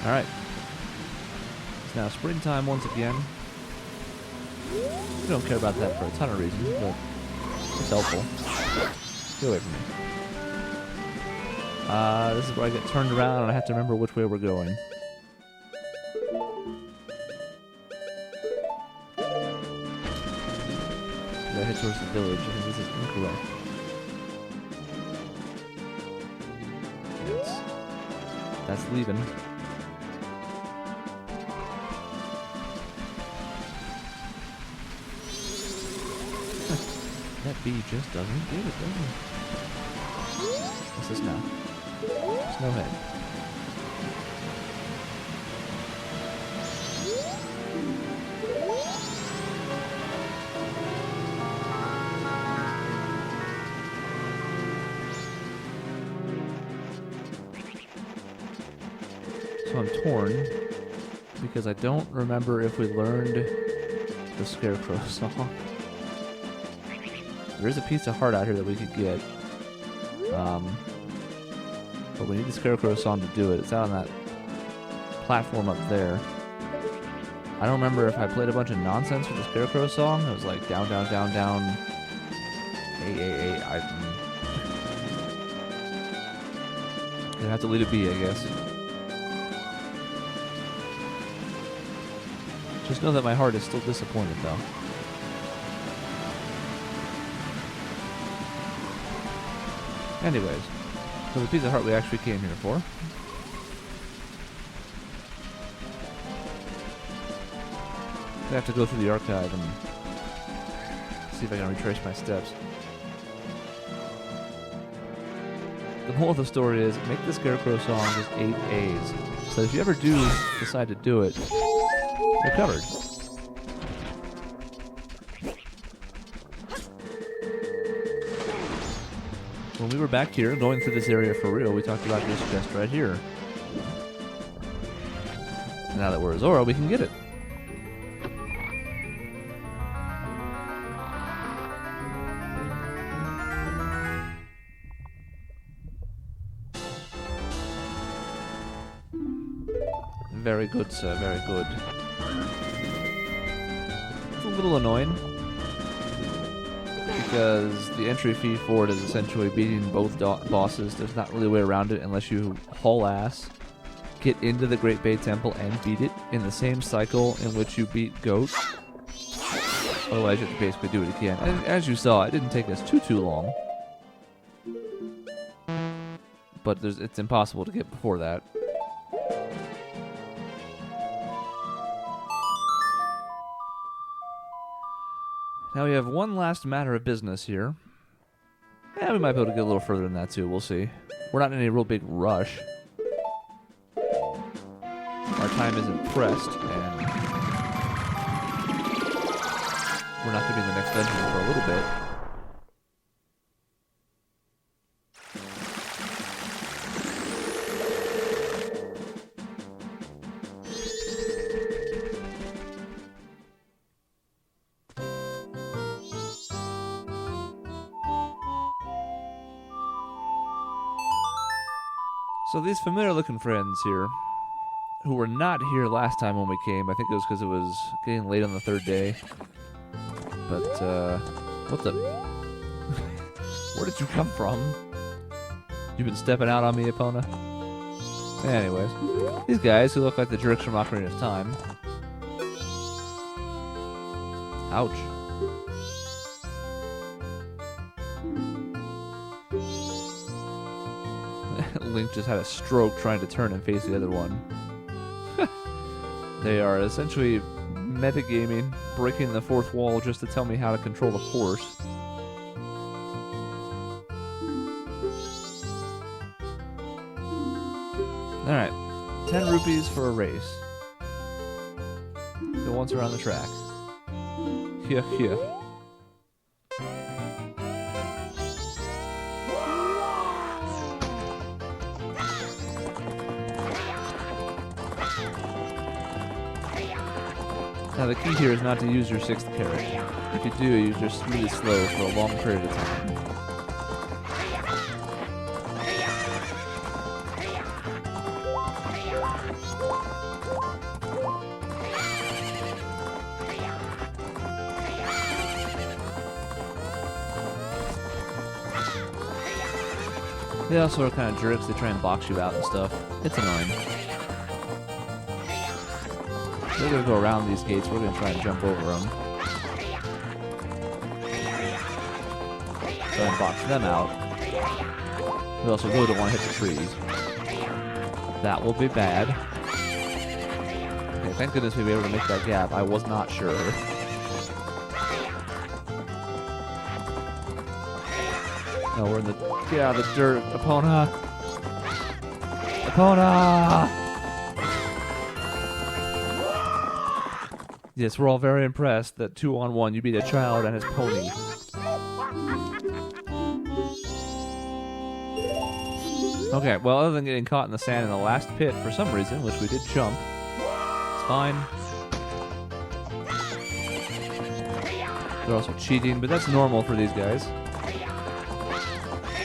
Alright. It's now springtime once again. We don't care about that for a ton of reasons, but it's helpful. Get away from me. This is where I get turned around and I have to remember which way we're going. I head towards the village. I think this is incorrect. That's leaving. That bee just doesn't get it, does it? What's this now? Snowhead. So I'm torn because I don't remember if we learned the Scarecrow song. There is a piece of heart out here that we could get. But we need the Scarecrow song to do it. It's out on that platform up there. I don't remember if I played a bunch of nonsense with the Scarecrow song. It was like down, down, down, down. A. Gonna have to lead a B, I guess. Just know that my heart is still disappointed, though. Anyways, so the piece of heart we actually came here for. I have to go through the archive and see if I can retrace my steps. The moral of the story is, make the Scarecrow song just 8 A's. So if you ever do decide to do it, you're covered. When we were back here, going through this area for real, we talked about this chest right here. Now that we're Zora, we can get it. Very good, sir, very good. It's a little annoying, because the entry fee for it is essentially beating both bosses. There's not really a way around it unless you haul ass, get into the Great Bay Temple, and beat it in the same cycle in which you beat Goat. Otherwise, you have to basically do it again. And as you saw, it didn't take us too long. But it's impossible to get before that. Now we have one last matter of business here. Yeah, we might be able to get a little further than that too, we'll see. We're not in any real big rush. Our time isn't pressed, and we're not going to be in the next dungeon for a little bit. So these familiar-looking friends here, who were not here last time when we came, I think it was because it was getting late on the third day. But, what the... Where did you come from? You've been stepping out on me, Epona? Anyways, these guys who look like the jerks from Ocarina of Time. Ouch. Link just had a stroke trying to turn and face the other one. They are essentially metagaming, breaking the fourth wall just to tell me how to control the horse. Alright, 10 rupees for a race. Go once around the track. Here, here. Now the key here is not to use your 6th carrot. If you do, you're just really slow for a long period of time. They also are kind of jerks. They try and box you out and stuff. It's annoying. They're going to go around these gates. We're going to try and jump over them. Try and box them out. We also really don't want to hit the trees. That will be bad. Okay, thank goodness we were able to make that gap. I was not sure. No, we're in the... Get out of the dirt, Epona! Epona! Yes, we're all very impressed that 2-on-1 you beat a child and his pony. Okay, well, other than getting caught in the sand in the last pit for some reason, which we did jump, it's fine. They're also cheating, but that's normal for these guys.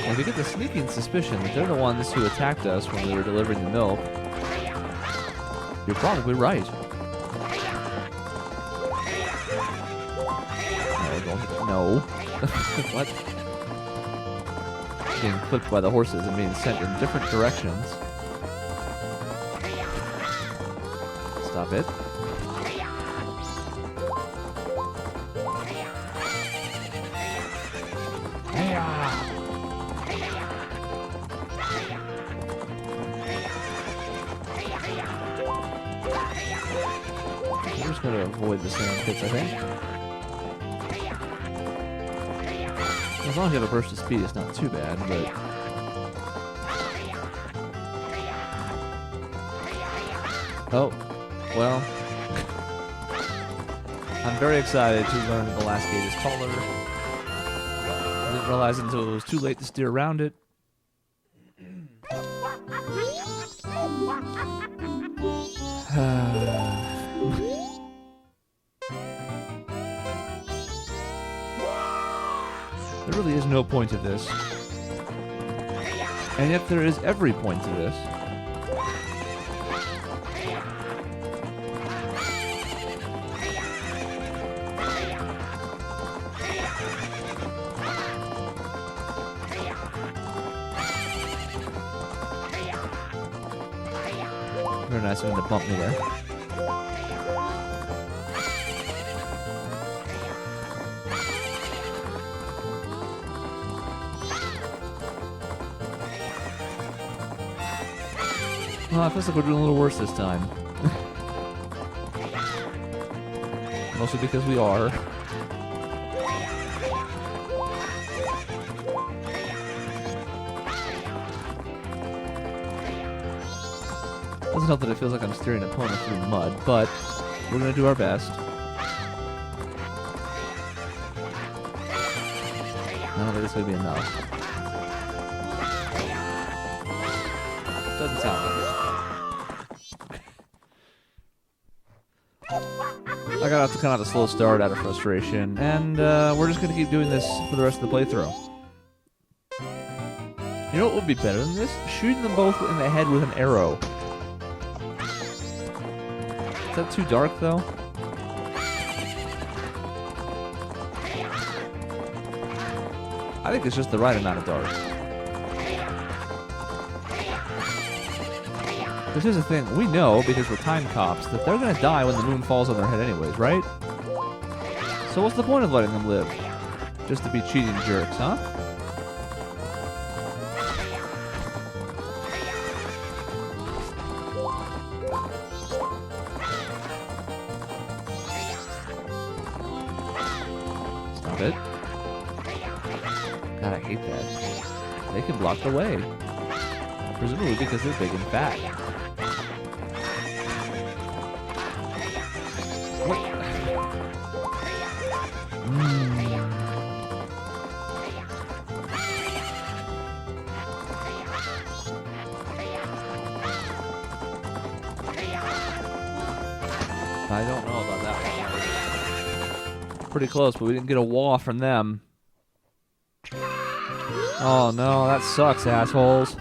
And we get the sneaking suspicion that they're the ones who attacked us when we were delivering the milk. You're probably right. No. What? Getting clipped by the horses and being sent in different directions. Stop it. We're just going to avoid the sand pits, I think. As long as you have a burst of speed, it's not too bad, but... Oh, well... I'm very excited to learn that the last gate is taller. I didn't realize until it was too late to steer around it. There really is no point to this. And yet there is every point to this. Very nice of him to bump me there. Well, it feels like we're doing a little worse this time. Mostly because we are. Doesn't help that it feels like I'm steering an opponent through mud, but we're going to do our best. I don't think it's going to be enough. Doesn't sound like it. I got off to kind of a slow start out of frustration, and we're just going to keep doing this for the rest of the playthrough. You know what would be better than this? Shooting them both in the head with an arrow. Is that too dark, though? I think it's just the right amount of dark. Because here's the thing, we know, because we're time cops, that they're going to die when the moon falls on their head anyways, right? So what's the point of letting them live? Just to be cheating jerks, huh? Stop it. God, I hate that. They can block the way. Presumably because they're big and fat. What? I don't know about that one. Pretty close, but we didn't get a wah from them. Oh no, that sucks, assholes.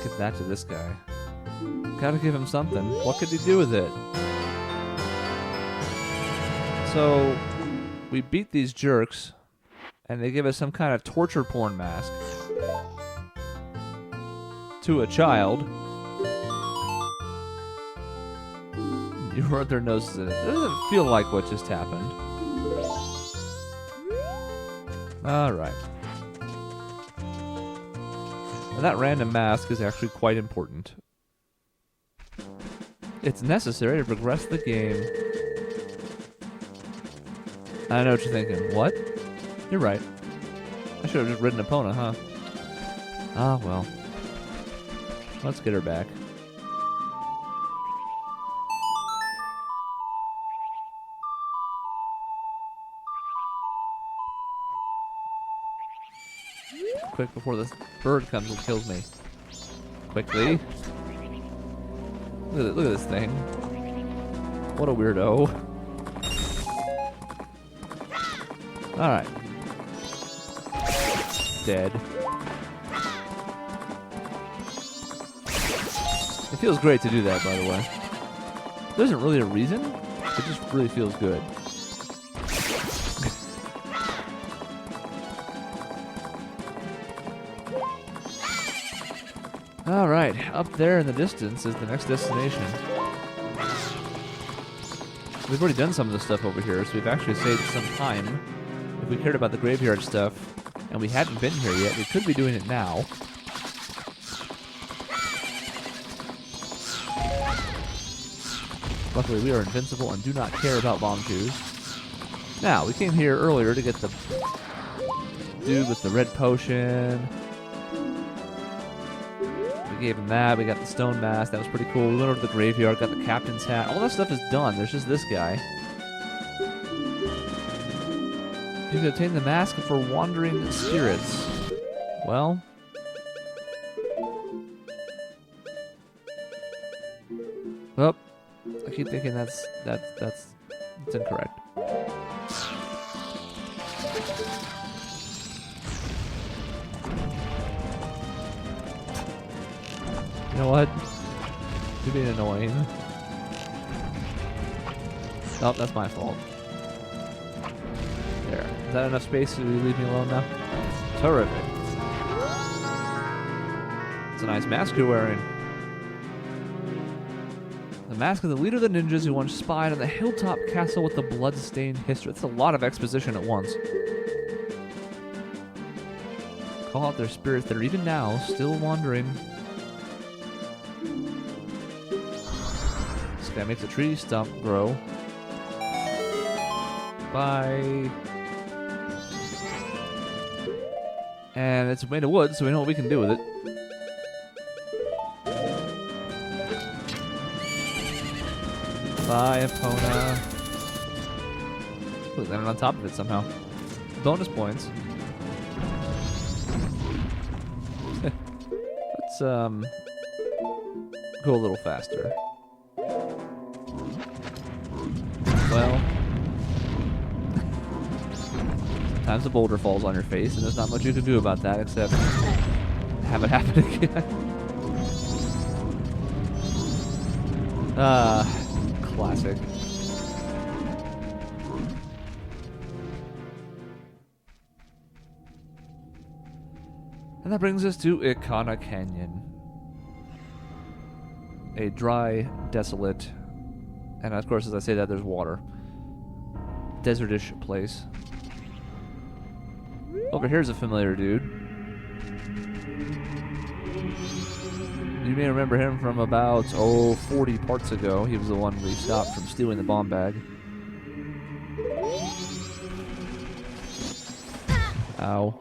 Get that to this guy. Gotta give him something. What could he do with it? So, we beat these jerks, and they give us some kind of torture porn mask to a child. You wrote their noses in it. It doesn't feel like what just happened. Alright. And that random mask is actually quite important. It's necessary to progress the game. I know what you're thinking. What? You're right. I should have just ridden Epona, huh? Ah, well. Let's get her back. Quick before this bird comes and kills me. Quickly. Look at this thing. What a weirdo. Alright. Dead. It feels great to do that, by the way. There isn't really a reason. It just really feels good. Alright, up there in the distance is the next destination. We've already done some of the stuff over here, so we've actually saved some time. If we cared about the graveyard stuff, and we hadn't been here yet, we could be doing it now. Luckily, we are invincible and do not care about bomb shoes. Now, we came here earlier to get the dude with the red potion. We gave him that. We got the stone mask. That was pretty cool. We went over to the graveyard, got the captain's hat. All that stuff is done. There's just this guy. You can obtain the mask for wandering spirits. Well. Oh. I keep thinking that's incorrect. You know what? You're being annoying. Oh, that's my fault. There. Is that enough space to leave me alone now? Terrific. It's a nice mask you're wearing. The mask of the leader of the ninjas who once spied on the hilltop castle with the blood-stained history. That's a lot of exposition at once. Call out their spirits that are even now still wandering. This guy makes a tree stump grow. Bye. And it's made of wood, so we know what we can do with it. Bye, Epona. Look, landed on top of it somehow. Bonus points. Let's go a little faster. Well, sometimes a boulder falls on your face, and there's not much you can do about that except have it happen again. Classic. And that brings us to Ikana Canyon. A dry, desolate, and of course as I say that there's water. Desertish place. Over here's a familiar dude. You may remember him from about, 40 parts ago. He was the one we stopped from stealing the bomb bag. Ow.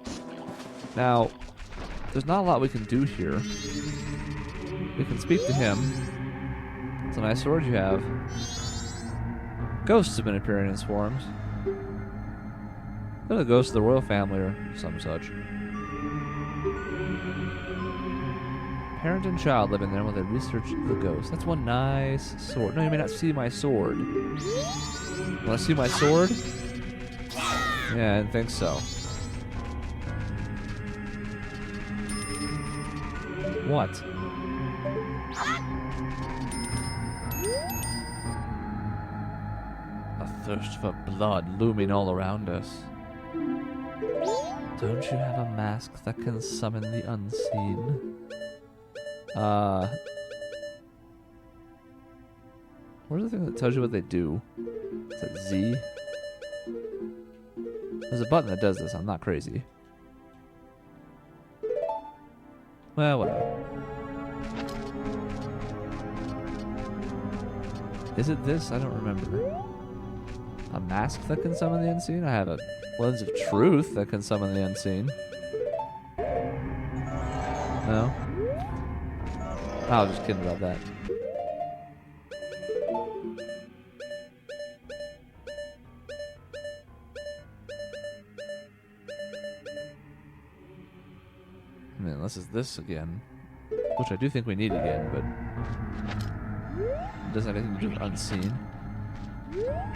Now, there's not a lot we can do here. We can speak to him. It's a nice sword you have. Ghosts have been appearing in swarms. They're the ghosts of the royal family or some such. Parent and child live in there while they research the ghost. That's one nice sword. No, you may not see my sword. Want to see my sword? Yeah, I didn't think so. What? A thirst for blood looming all around us. Don't you have a mask that can summon the unseen? Where's the thing that tells you what they do? Is that Z? There's a button that does this. I'm not crazy. Well, whatever. Is it this? I don't remember. A mask that can summon the unseen? I have a lens of truth that can summon the unseen. No? I was just kidding about that. I mean, unless it's this again. Which I do think we need again, but it doesn't have anything to do with unseen.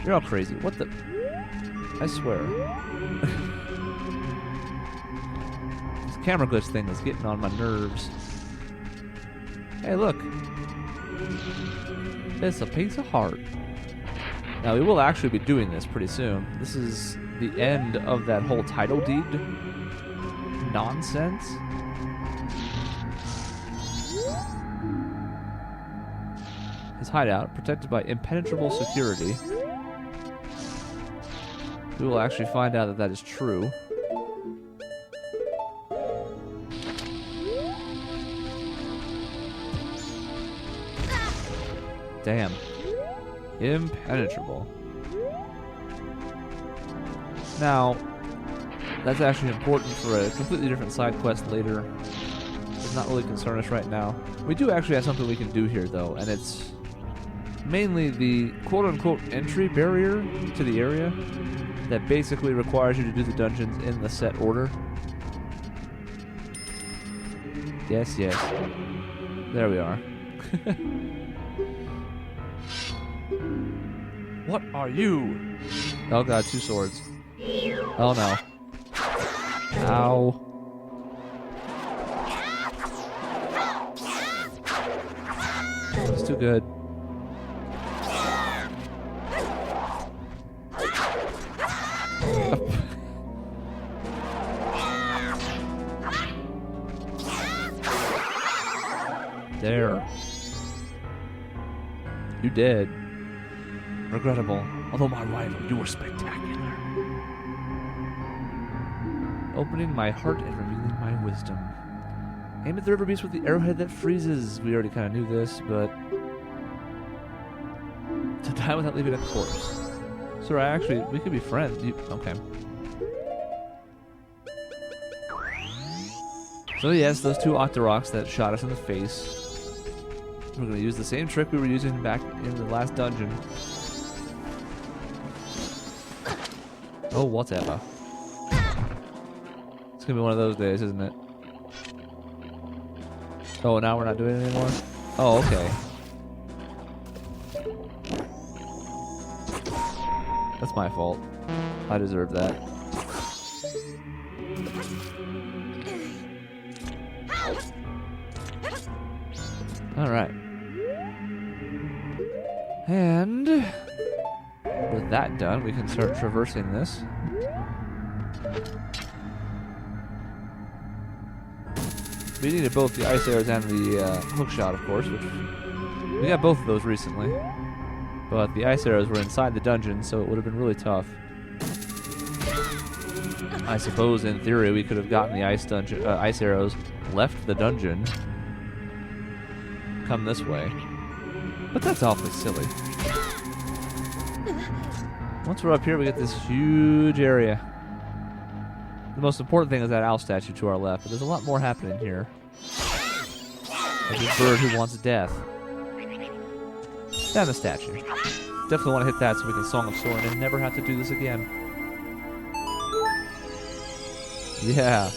You're all crazy. What the? I swear. This camera glitch thing is getting on my nerves. Hey, look. It's a piece of heart. Now, we will actually be doing this pretty soon. This is the end of that whole title deed nonsense. His hideout, protected by impenetrable security. We will actually find out that that is true. Damn. Impenetrable. Now, that's actually important for a completely different side quest later. Does not really concern us right now. We do actually have something we can do here, though, and it's mainly the quote-unquote entry barrier to the area that basically requires you to do the dungeons in the set order. Yes, yes. There we are. What are you? Oh god, 2 swords. Oh no. Ow. It's too good. There. You dead. Regrettable. Although my rival, you were spectacular. Opening my heart and revealing my wisdom. Aim at the river beast with the arrowhead that freezes. We already kind of knew this, but to die without leaving a corpse. Sir, we could be friends. Okay. So yes, those 2 Octoroks that shot us in the face. We're going to use the same trick we were using back in the last dungeon. Oh, whatever. It's going to be one of those days, isn't it? Oh, now we're not doing it anymore? Oh, okay. That's my fault. I deserve that. Alright. And with that done, we can start traversing this. We needed both the ice arrows and the hook shot, of course, which we got both of those recently. But the ice arrows were inside the dungeon, so it would have been really tough. I suppose, in theory, we could have gotten the ice arrows, left the dungeon, come this way. But that's awfully silly. Once we're up here, we get this huge area. The most important thing is that owl statue to our left, but there's a lot more happening here. Like this bird who wants death. And the statue. Definitely want to hit that so we can Song of Soren and never have to do this again. Yeah.